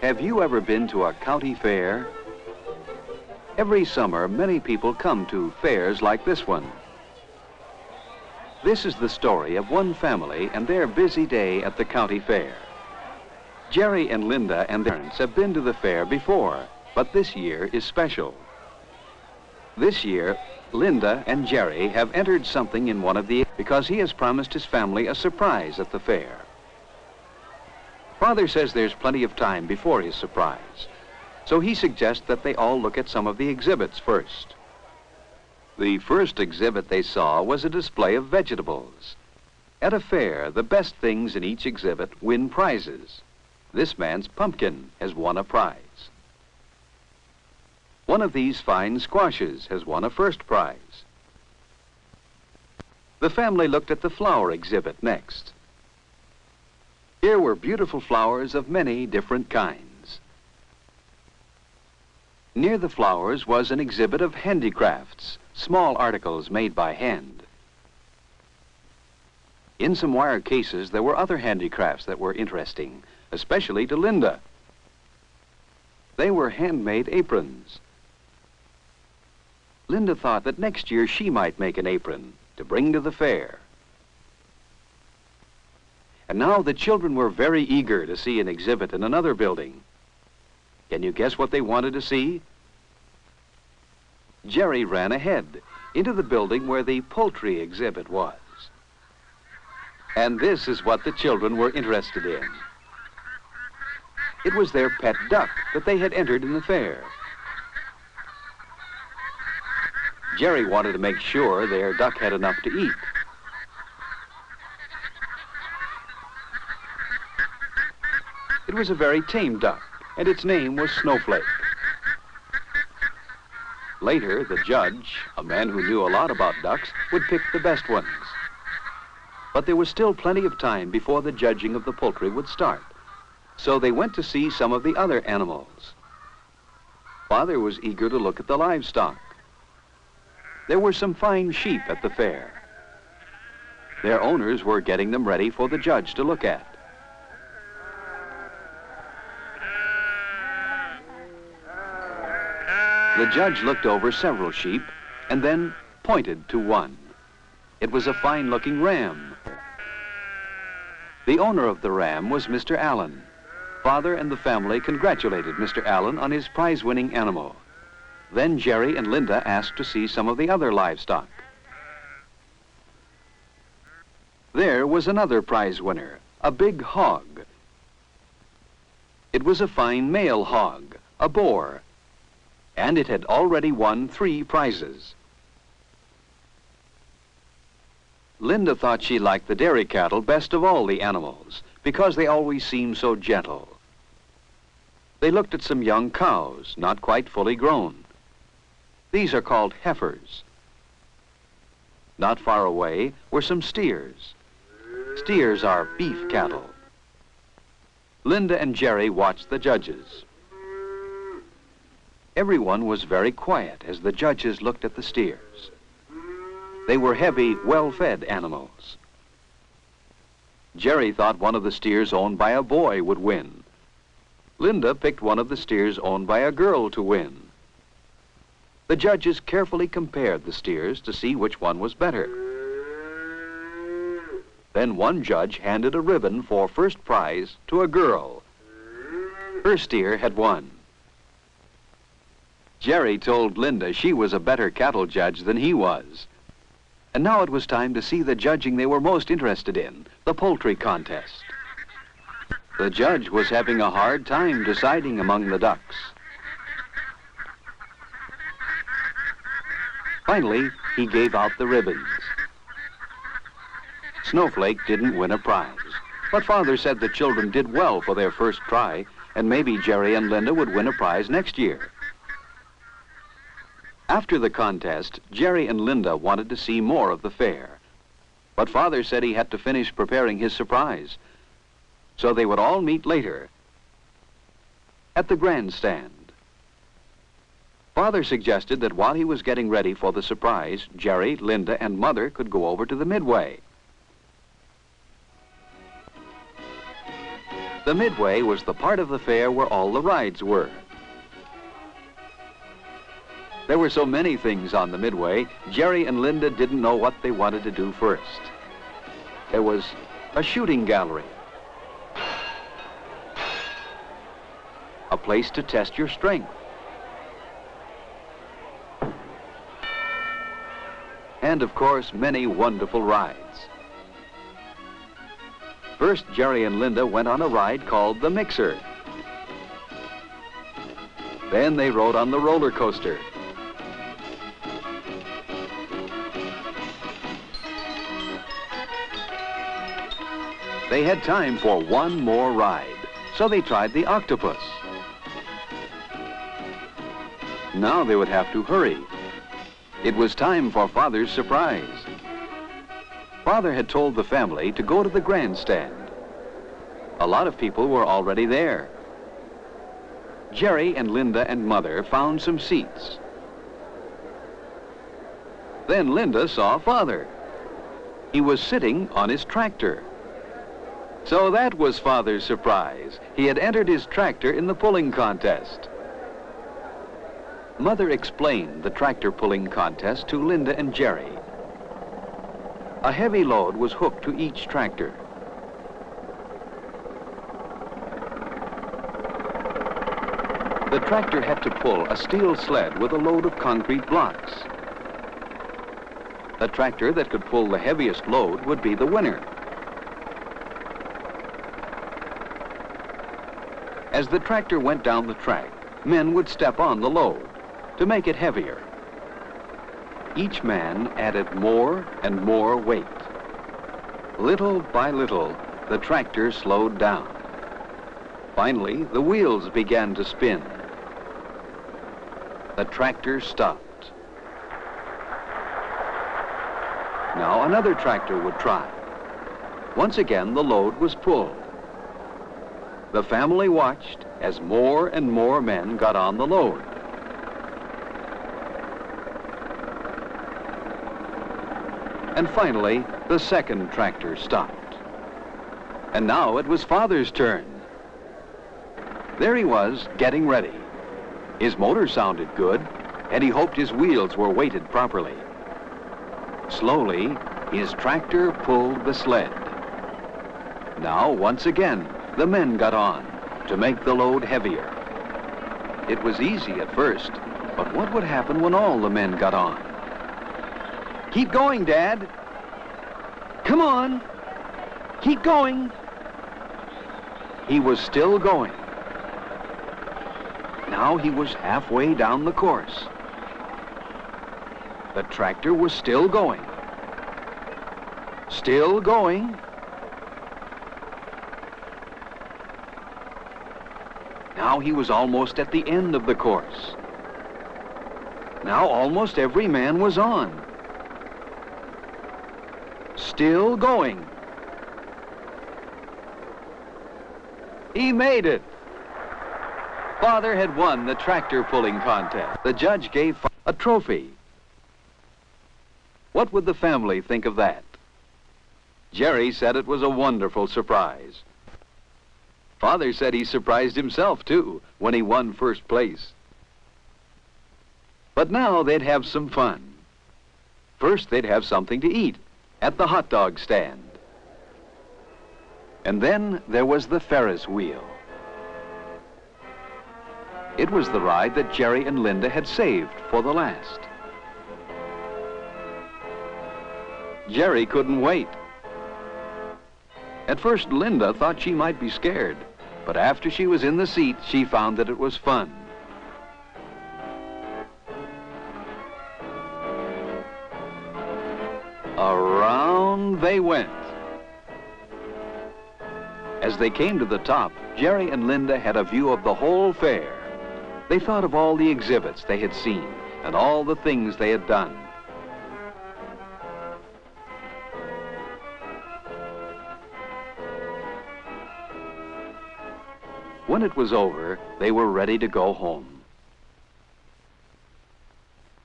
Have you ever been to a county fair? Every summer, many people come to fairs like this one. This is the story of one family and their busy day at the county fair. Jerry and Linda and their parents have been to the fair before, but this year is special. This year, Linda and Jerry have entered something in one of the because he has promised his family a surprise at the fair. Father says there's plenty of time before his surprise, so he suggests that they all look at some of the exhibits first. The first exhibit they saw was a display of vegetables. At a fair, the best things in each exhibit win prizes. This man's pumpkin has won a prize. One of these fine squashes has won a first prize. The family looked at the flower exhibit next. Here were beautiful flowers of many different kinds. Near the flowers was an exhibit of handicrafts, small articles made by hand. In some wire cases, there were other handicrafts that were interesting, especially to Linda. They were handmade aprons. Linda thought that next year she might make an apron to bring to the fair. And now the children were very eager to see an exhibit in another building. Can you guess what they wanted to see? Jerry ran ahead into the building where the poultry exhibit was. And this is what the children were interested in. It was their pet duck that they had entered in the fair. Jerry wanted to make sure their duck had enough to eat. It was a very tame duck, and its name was Snowflake. Later, the judge, a man who knew a lot about ducks, would pick the best ones. But there was still plenty of time before the judging of the poultry would start, so they went to see some of the other animals. Father was eager to look at the livestock. There were some fine sheep at the fair. Their owners were getting them ready for the judge to look at. The judge looked over several sheep and then pointed to one. It was a fine-looking ram. The owner of the ram was Mr. Allen. Father and the family congratulated Mr. Allen on his prize-winning animal. Then Jerry and Linda asked to see some of the other livestock. There was another prize winner, a big hog. It was a fine male hog, a boar, and it had already won 3 prizes. Linda thought she liked the dairy cattle best of all the animals because they always seemed so gentle. They looked at some young cows, not quite fully grown. These are called heifers. Not far away were some steers. Steers are beef cattle. Linda and Jerry watched the judges. Everyone was very quiet as the judges looked at the steers. They were heavy, well-fed animals. Jerry thought one of the steers owned by a boy would win. Linda picked one of the steers owned by a girl to win. The judges carefully compared the steers to see which one was better. Then one judge handed a ribbon for first prize to a girl. Her steer had won. Jerry told Linda she was a better cattle judge than he was. And now it was time to see the judging they were most interested in, the poultry contest. The judge was having a hard time deciding among the ducks. Finally, he gave out the ribbons. Snowflake didn't win a prize, but Father said the children did well for their first try, and maybe Jerry and Linda would win a prize next year. After the contest, Jerry and Linda wanted to see more of the fair, But Father said he had to finish preparing his surprise. So they would all meet later at the grandstand. Father suggested that while he was getting ready for the surprise, Jerry, Linda, and Mother could go over to the Midway. The Midway was the part of the fair where all the rides were. There were so many things on the Midway, Jerry and Linda didn't know what they wanted to do first. There was a shooting gallery, a place to test your strength, and of course, many wonderful rides. First, Jerry and Linda went on a ride called the Mixer. Then they rode on the roller coaster. They had time for one more ride, so they tried the octopus. Now they would have to hurry. It was time for Father's surprise. Father had told the family to go to the grandstand. A lot of people were already there. Jerry and Linda and Mother found some seats. Then Linda saw Father. He was sitting on his tractor. So that was Father's surprise. He had entered his tractor in the pulling contest. Mother explained the tractor pulling contest to Linda and Jerry. A heavy load was hooked to each tractor. The tractor had to pull a steel sled with a load of concrete blocks. The tractor that could pull the heaviest load would be the winner. As the tractor went down the track, men would step on the load to make it heavier. Each man added more and more weight. Little by little, the tractor slowed down. Finally, the wheels began to spin. The tractor stopped. Now another tractor would try. Once again, the load was pulled. The family watched as more and more men got on the load. And finally, the second tractor stopped. And now it was Father's turn. There he was, getting ready. His motor sounded good, and he hoped his wheels were weighted properly. Slowly, his tractor pulled the sled. Now, once again, the men got on to make the load heavier. It was easy at first, but what would happen when all the men got on? Keep going, Dad. Come on. Keep going. He was still going. Now he was halfway down the course. The tractor was still going. Still going. Now he was almost at the end of the course. Now almost every man was on. Still going. He made it. Father had won the tractor pulling contest. The judge gave a trophy. What would the family think of that? Jerry said it was a wonderful surprise. Father said he surprised himself, too, when he won first place. But now they'd have some fun. First, they'd have something to eat at the hot dog stand. And then there was the Ferris wheel. It was the ride that Jerry and Linda had saved for the last. Jerry couldn't wait. At first, Linda thought she might be scared, but after she was in the seat, she found that it was fun. Around they went. As they came to the top, Jerry and Linda had a view of the whole fair. They thought of all the exhibits they had seen and all the things they had done. When it was over, they were ready to go home.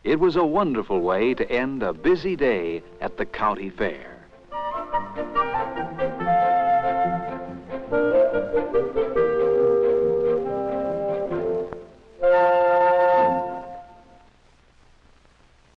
It was a wonderful way to end a busy day at the county fair.